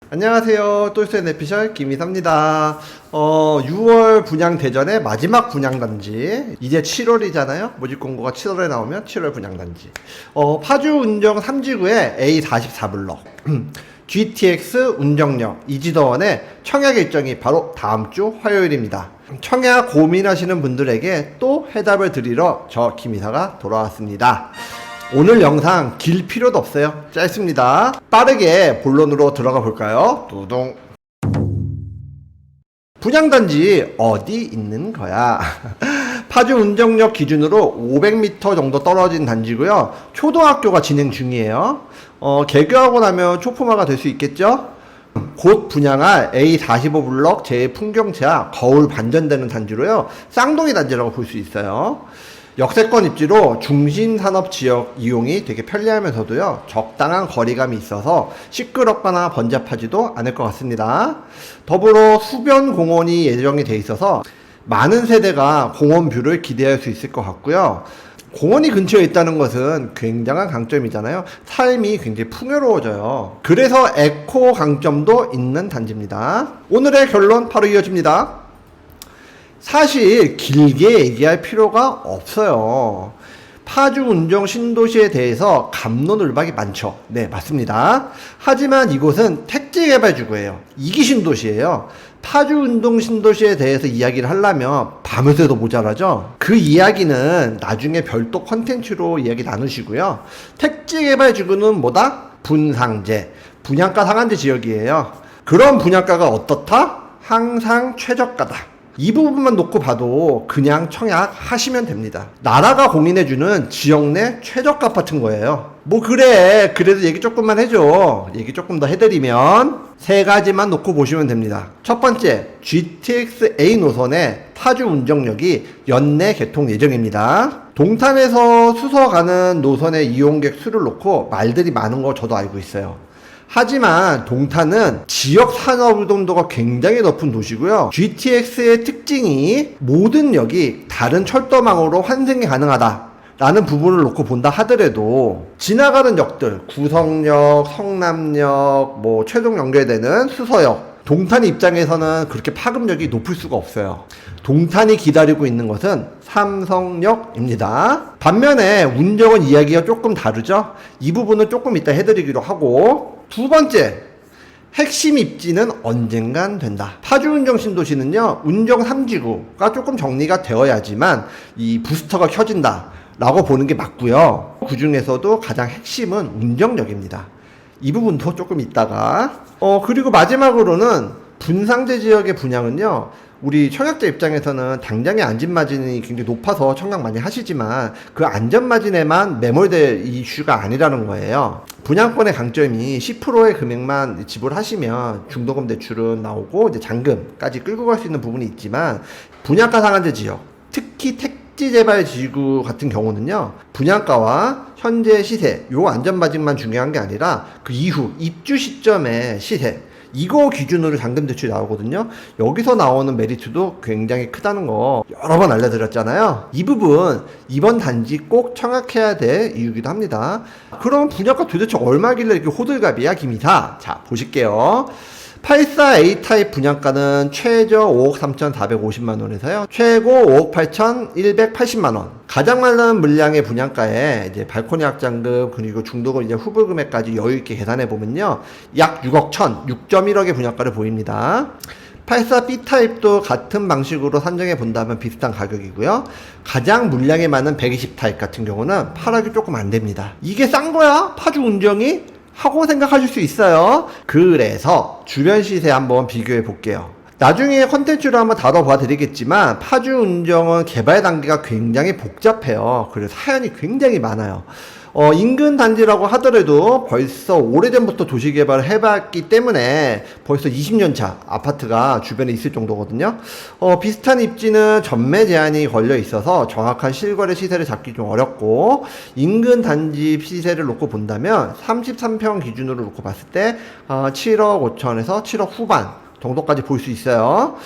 안녕하세요. 똘스의 내피셜 김이사입니다. 6월 분양 대전의 마지막 분양단지. 이제 7월이잖아요. 모집 공고가 7월에 나오면 7월 분양단지. 파주 운정 3지구의 A44블럭. GTX 운정역 이지더원의 청약 일정이 바로 다음 주 화요일입니다. 청약 고민하시는 분들에게 또 해답을 드리러 저 김이사가 돌아왔습니다. 오늘 영상 길 필요도 없어요. 짧습니다. 빠르게 본론으로 들어가 볼까요? 두둥. 분양단지 어디 있는 거야? 파주 운정역 기준으로 500m 정도 떨어진 단지고요. 초등학교가 진행 중이에요. 개교하고 나면 초품화가 될 수 있겠죠? 곧 분양할 A45블럭 제 풍경채와 거울 반전되는 단지로요. 쌍둥이 단지라고 볼 수 있어요. 역세권 입지로 중심산업지역 이용이 되게 편리하면서도요, 적당한 거리감이 있어서 시끄럽거나 번잡하지도 않을 것 같습니다. 더불어 수변 공원이 예정이 돼 있어서 많은 세대가 공원 뷰를 기대할 수 있을 것 같고요. 공원이 근처에 있다는 것은 굉장한 강점이잖아요. 삶이 굉장히 풍요로워져요. 그래서 에코 강점도 있는 단지입니다. 오늘의 결론 바로 이어집니다. 사실 길게 얘기할 필요가 없어요. 파주 운정 신도시에 대해서 갑론을박이 많죠. 네, 맞습니다. 하지만 이곳은 택지개발지구예요. 2기 신도시예요. 파주 운동 신도시에 대해서 이야기를 하려면 밤을 새도 모자라죠. 그 이야기는 나중에 별도 컨텐츠로 이야기 나누시고요. 택지개발지구는 뭐다? 분상제, 분양가 상한제 지역이에요. 그런 분양가가 어떻다? 항상 최저가다. 이 부분만 놓고 봐도 그냥 청약하시면 됩니다. 나라가 공인해주는 지역 내 최저가 아파트인 거예요. 뭐 그래, 그래도 얘기 조금만 해줘. 얘기 조금 더 해드리면 세 가지만 놓고 보시면 됩니다. 첫 번째, GTX-A 노선의 파주 운정역이 연내 개통 예정입니다. 동탄에서 수서 가는 노선의 이용객 수를 놓고 말들이 많은 거 저도 알고 있어요. 하지만 동탄은 지역 산업 유동도가 굉장히 높은 도시고요. GTX의 특징이 모든 역이 다른 철도망으로 환승이 가능하다 라는 부분을 놓고 본다 하더라도 지나가는 역들, 구성역, 성남역, 최종 연결되는 수서역, 동탄 입장에서는 그렇게 파급력이 높을 수가 없어요. 동탄이 기다리고 있는 것은 삼성역입니다. 반면에 운정은 이야기가 조금 다르죠. 이 부분은 조금 이따 해드리기로 하고, 두 번째, 핵심 입지는 언젠간 된다. 파주 운정 신도시는요, 운정 3지구가 조금 정리가 되어야지만 이 부스터가 켜진다 라고 보는 게 맞고요. 그 중에서도 가장 핵심은 운정역입니다. 이 부분도 조금 있다가 그리고 마지막으로는 분상제 지역의 분양은요, 우리 청약자 입장에서는 당장의 안전마진이 굉장히 높아서 청약 많이 하시지만 그 안전마진에만 매몰될 이슈가 아니라는 거예요. 분양권의 강점이 10%의 금액만 지불하시면 중도금 대출은 나오고 이제 잔금까지 끌고 갈 수 있는 부분이 있지만, 분양가 상한제 지역, 특히 택지개발 지구 같은 경우는요, 분양가와 현재 시세, 요 안전마진만 중요한 게 아니라 그 이후 입주 시점의 시세, 이거 기준으로 잔금 대출이 나오거든요. 여기서 나오는 메리트도 굉장히 크다는 거 여러 번 알려드렸잖아요. 이 부분 이번 단지 꼭 청약해야 될 이유기도 합니다. 그럼 분양가 도대체 얼마길래 이렇게 호들갑이야, 김이사? 자, 보실게요. 84A 타입 분양가는 최저 5억 3,450만원에서요. 최고 5억 8,180만원. 가장 많은 물량의 분양가에 이제 발코니 확장금 그리고 중도금 이제 후불 금액까지 여유있게 계산해보면요. 약 6억 1천, 6.1억의 분양가를 보입니다. 84B 타입도 같은 방식으로 산정해 본다면 비슷한 가격이고요. 가장 물량이 많은 120 타입 같은 경우는 8억이 조금 안 됩니다. 이게 싼 거야? 파주 운정이? 하고 생각하실 수 있어요. 그래서 주변 시세 한번 비교해 볼게요. 나중에 컨텐츠로 한번 다뤄봐 드리겠지만 파주 운정은 개발 단계가 굉장히 복잡해요. 그래서 사연이 굉장히 많아요. 인근 단지라고 하더라도 벌써 오래전부터 도시개발을 해봤기 때문에 벌써 20년 차 아파트가 주변에 있을 정도거든요. 비슷한 입지는 전매 제한이 걸려 있어서 정확한 실거래 시세를 잡기 좀 어렵고, 인근 단지 시세를 놓고 본다면 33평 기준으로 놓고 봤을 때 7억 5천에서 7억 후반 정도까지 볼 수 있어요.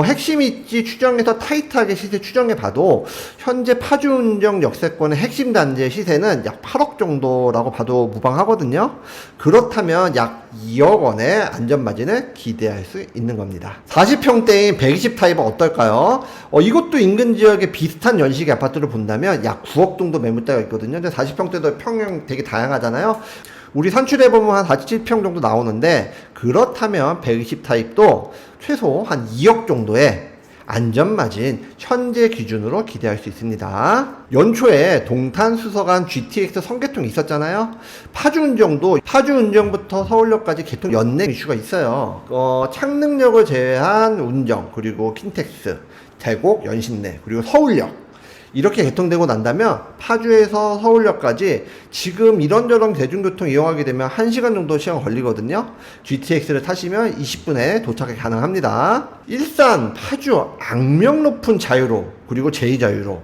핵심 입지 추정해서 타이트하게 시세 추정해 봐도 현재 파주운정 역세권의 핵심 단지의 시세는 약 8억 정도라고 봐도 무방하거든요. 그렇다면 약 2억 원의 안전마진을 기대할 수 있는 겁니다. 40평대인 120 타입은 어떨까요? 이것도 인근 지역에 비슷한 연식의 아파트를 본다면 약 9억 정도 매물대가 있거든요. 근데 40평대도 평형 되게 다양하잖아요. 우리 산출해보면 한 47평 정도 나오는데, 그렇다면 120 타입도 최소 한 2억 정도의 안전마진 현재 기준으로 기대할 수 있습니다. 연초에 동탄 수서간 GTX 선개통이 있었잖아요. 파주운정부터 서울역까지 개통 연내 이슈가 있어요. 창능역을 제외한 운정, 그리고 킨텍스, 대곡, 연신내, 그리고 서울역 이렇게 개통되고 난다면 파주에서 서울역까지 지금 이런저런 대중교통 이용하게 되면 1시간 정도 시간 걸리거든요. GTX를 타시면 20분에 도착이 가능합니다. 일산, 파주, 악명 높은 자유로, 그리고 제2자유로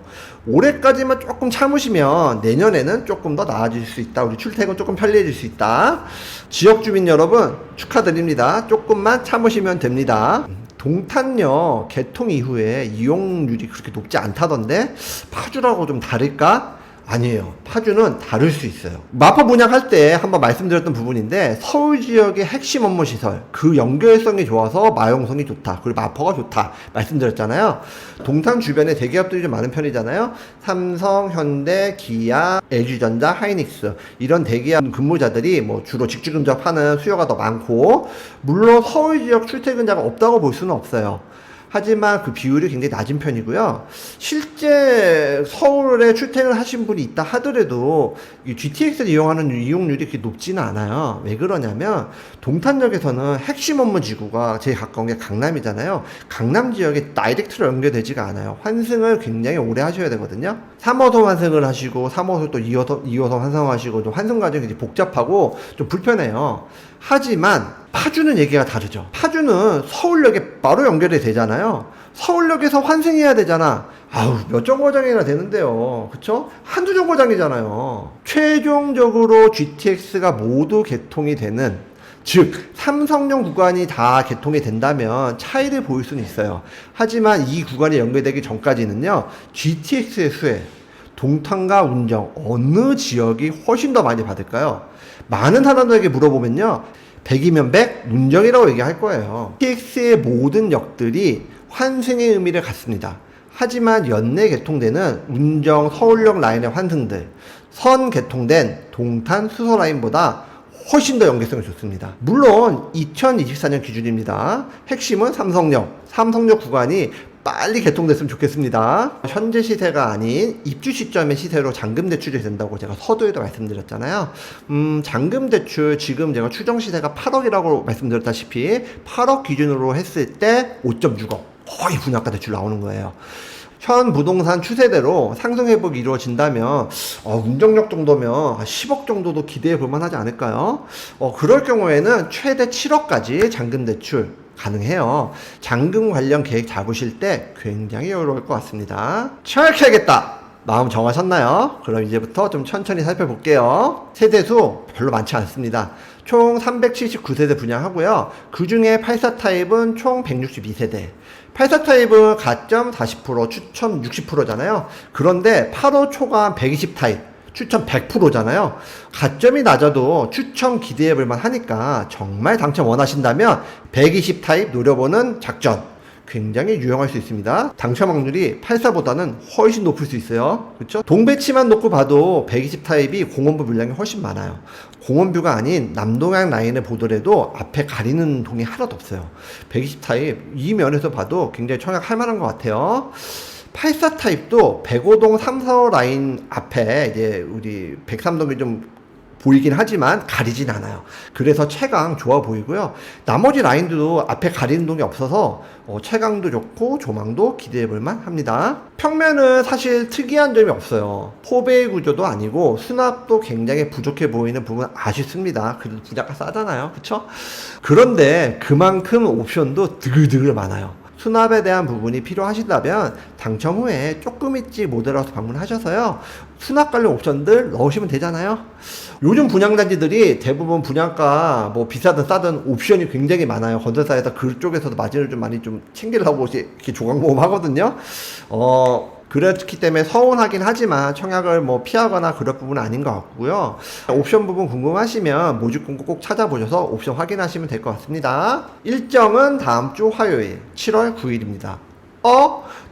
올해까지만 조금 참으시면 내년에는 조금 더 나아질 수 있다. 우리 출퇴근 조금 편리해질 수 있다. 지역 주민 여러분 축하드립니다. 조금만 참으시면 됩니다. 동탄역 개통 이후에 이용률이 그렇게 높지 않다던데 파주라고 좀 다를까? 아니에요. 파주는 다를 수 있어요. 마포 분양할 때 한번 말씀드렸던 부분인데, 서울 지역의 핵심 업무 시설, 그 연결성이 좋아서 마용성이 좋다, 그리고 마포가 좋다 말씀드렸잖아요. 동탄 주변에 대기업들이 좀 많은 편이잖아요. 삼성, 현대, 기아, LG전자, 하이닉스 이런 대기업 근무자들이 뭐 주로 직주 근접하는 수요가 더 많고, 물론 서울 지역 출퇴근자가 없다고 볼 수는 없어요. 하지만 그 비율이 굉장히 낮은 편이고요. 실제 서울에 출퇴근을 하신 분이 있다 하더라도 이 GTX를 이용하는 이용률이 그렇게 높지는 않아요. 왜 그러냐면 동탄역에서는 핵심 업무 지구가 제일 가까운 게 강남이잖아요. 강남 지역에 다이렉트로 연결되지가 않아요. 환승을 굉장히 오래 하셔야 되거든요. 3호선 환승을 하시고 3호선 또 2호선 환승하시고 좀 환승 과정이 굉장히 복잡하고 좀 불편해요. 하지만 파주는 얘기가 다르죠. 파주는 서울역에 바로 연결이 되잖아요. 서울역에서 환승해야 되잖아. 아우, 몇 정거장이나 되는데요. 그쵸? 한두 정거장이잖아요. 최종적으로 GTX가 모두 개통이 되는, 즉 삼성역 구간이 다 개통이 된다면 차이를 보일 수는 있어요. 하지만 이 구간이 연결되기 전까지는요, GTX의 수혜, 동탄과 운정 어느 지역이 훨씬 더 많이 받을까요? 많은 사람들에게 물어보면요, 100이면 100, 운정이라고 얘기할 거예요. GTX의 모든 역들이 환승의 의미를 갖습니다. 하지만 연내 개통되는 운정 서울역 라인의 환승들, 선 개통된 동탄 수서 라인보다 훨씬 더 연계성이 좋습니다. 물론 2024년 기준입니다. 핵심은 삼성역 구간이 빨리 개통됐으면 좋겠습니다. 현재 시세가 아닌 입주 시점의 시세로 잔금 대출이 된다고 제가 서두에도 말씀드렸잖아요. 잔금 대출 지금 제가 추정 시세가 8억이라고 말씀드렸다시피 8억 기준으로 했을 때 5.6억 거의 분양가 대출 나오는 거예요. 현 부동산 추세대로 상승 회복이 이루어진다면 운정역 정도면 10억 정도도 기대해 볼 만하지 않을까요? 그럴 경우에는 최대 7억까지 잔금 대출 가능해요. 잔금 관련 계획 잡으실 때 굉장히 여유로울 것 같습니다. 청약해야겠다 마음 정하셨나요? 그럼 이제부터 좀 천천히 살펴볼게요. 세대수 별로 많지 않습니다. 총 379세대 분양하고요. 그 중에 84 타입은 총 162세대. 84 타입은 가점 40%, 추첨 60%잖아요. 그런데 8호 초과 120 타입, 추첨 100%잖아요. 가점이 낮아도 추첨 기대해볼 만하니까 정말 당첨 원하신다면 120 타입 노려보는 작전 굉장히 유용할 수 있습니다. 당첨 확률이 84보다는 훨씬 높을 수 있어요. 그렇죠? 동배치만 놓고 봐도 120 타입이 공원부 물량이 훨씬 많아요. 공원뷰가 아닌 남동향 라인을 보더라도 앞에 가리는 동이 하나도 없어요. 120 타입 이 면에서 봐도 굉장히 청약할 만한 것 같아요. 84 타입도 105동 3, 4호 라인 앞에 이제 우리 103동이 좀 보이긴 하지만 가리진 않아요. 그래서 채광 좋아 보이고요. 나머지 라인들도 앞에 가리는 동이 없어서 채광도 좋고 조망도 기대해 볼만 합니다. 평면은 사실 특이한 점이 없어요. 포베이 구조도 아니고 수납도 굉장히 부족해 보이는 부분 아쉽습니다. 그래도 분양가 싸잖아요. 그쵸? 그런데 그만큼 옵션도 드글드글 많아요. 수납에 대한 부분이 필요하시다면 당첨 후에 조금 일찍 모델하우스 방문하셔서요, 수납 관련 옵션들 넣으시면 되잖아요. 요즘 분양단지들이 대부분 분양가 뭐 비싸든 싸든 옵션이 굉장히 많아요. 건설사에서 그쪽에서도 마진을 좀 많이 좀 챙기려고 이렇게 조각모음 하거든요. 그렇기 때문에 서운하긴 하지만 청약을 뭐 피하거나 그럴 부분은 아닌 것 같고요. 옵션 부분 궁금하시면 모집 공고 꼭 찾아보셔서 옵션 확인하시면 될 것 같습니다. 일정은 다음 주 화요일 7월 9일입니다.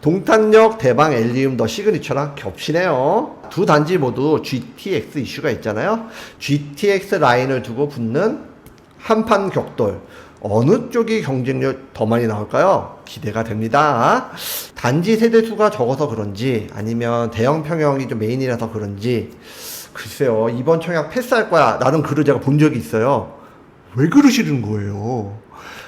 동탄역 대방 엘리움 더 시그니처랑 겹치네요. 두 단지 모두 GTX 이슈가 있잖아요. GTX 라인을 두고 붙는 한판 격돌. 어느 쪽이 경쟁력 더 많이 나올까요? 기대가 됩니다. 단지 세대수가 적어서 그런지 아니면 대형 평형이 좀 메인이라서 그런지 글쎄요, 이번 청약 패스할 거야 라는 글을 제가 본 적이 있어요. 왜 그러시는 거예요?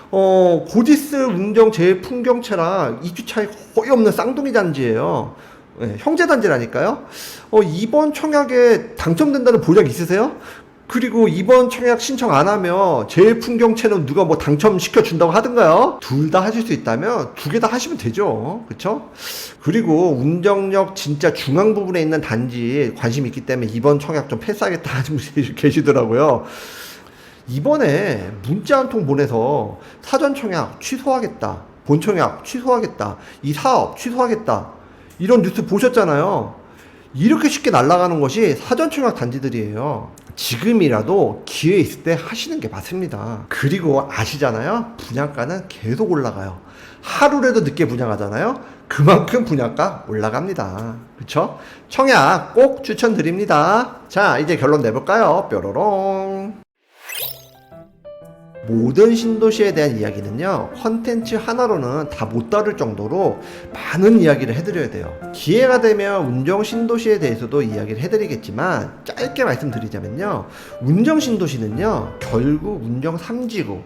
고지스 운정 제풍경채랑 2주 차이 거의 없는 쌍둥이 단지예요. 네, 형제 단지라니까요. 이번 청약에 당첨된다는 보장 있으세요? 그리고 이번 청약 신청 안 하면 제풍경채는 누가 뭐 당첨시켜 준다고 하던가요? 둘 다 하실 수 있다면 두 개 다 하시면 되죠. 그쵸? 그리고 운정역 진짜 중앙 부분에 있는 단지 관심 있기 때문에 이번 청약 좀 패스하겠다 하시는 분이 계시더라고요. 이번에 문자 한 통 보내서 사전 청약 취소하겠다, 본 청약 취소하겠다, 이 사업 취소하겠다, 이런 뉴스 보셨잖아요. 이렇게 쉽게 날아가는 것이 사전 청약 단지들이에요. 지금이라도 기회 있을 때 하시는 게 맞습니다. 그리고 아시잖아요, 분양가는 계속 올라가요. 하루라도 늦게 분양하잖아요, 그만큼 분양가 올라갑니다. 그쵸? 청약 꼭 추천드립니다. 자, 이제 결론 내볼까요? 뾰로롱. 모든 신도시에 대한 이야기는요, 컨텐츠 하나로는 다 못 다룰 정도로 많은 이야기를 해드려야 돼요. 기회가 되면 운정 신도시에 대해서도 이야기를 해드리겠지만 짧게 말씀드리자면요, 운정 신도시는요 결국 운정 3지구,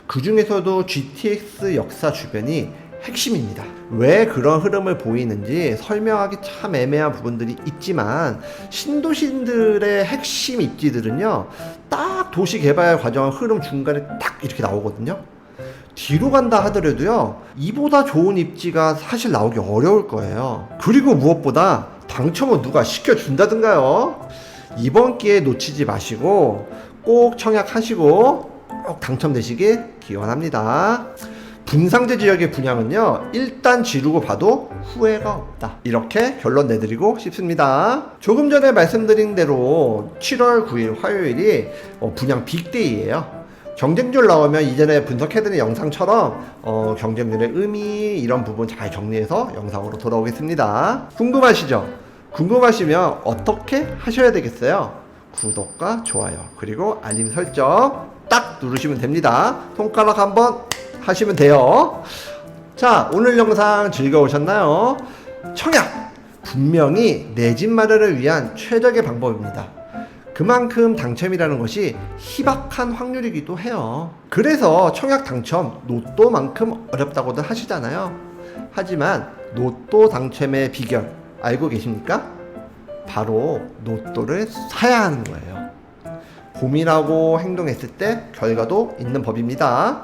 그 중에서도 GTX 역사 주변이 핵심입니다. 왜 그런 흐름을 보이는지 설명하기 참 애매한 부분들이 있지만 신도시들의 핵심 입지들은요 딱 도시 개발 과정 흐름 중간에 딱 이렇게 나오거든요. 뒤로 간다 하더라도요 이보다 좋은 입지가 사실 나오기 어려울 거예요. 그리고 무엇보다 당첨은 누가 시켜준다든가요. 이번 기회 놓치지 마시고 꼭 청약하시고 꼭 당첨되시길 기원합니다. 분상제 지역의 분양은요 일단 지르고 봐도 후회가 없다, 이렇게 결론 내드리고 싶습니다. 조금 전에 말씀드린 대로 7월 9일 화요일이 분양 빅데이예요. 경쟁률 나오면 이전에 분석해드린 영상처럼 경쟁률의 의미 이런 부분 잘 정리해서 영상으로 돌아오겠습니다. 궁금하시죠? 궁금하시면 어떻게 하셔야 되겠어요? 구독과 좋아요 그리고 알림 설정 딱 누르시면 됩니다. 손가락 한번 하시면 돼요. 자, 오늘 영상 즐거우셨나요? 청약 분명히 내 집 마련을 위한 최적의 방법입니다. 그만큼 당첨이라는 것이 희박한 확률이기도 해요. 그래서 청약 당첨 로또만큼 어렵다고들 하시잖아요. 하지만 로또 당첨의 비결 알고 계십니까? 바로 로또를 사야 하는 거예요. 고민하고 행동했을 때 결과도 있는 법입니다.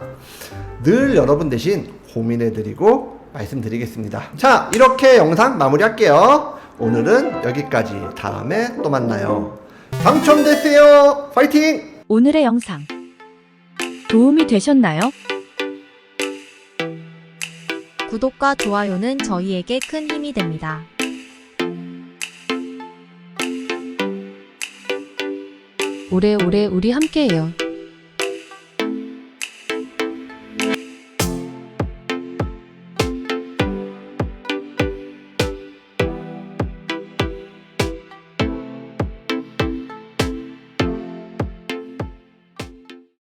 늘 여러분 대신 고민해드리고 말씀드리겠습니다. 자, 이렇게 영상 마무리할게요. 오늘은 여기까지. 다음에 또 만나요. 당첨되세요. 파이팅! 오늘의 영상 도움이 되셨나요? 구독과 좋아요는 저희에게 큰 힘이 됩니다. 오래오래 우리 함께해요.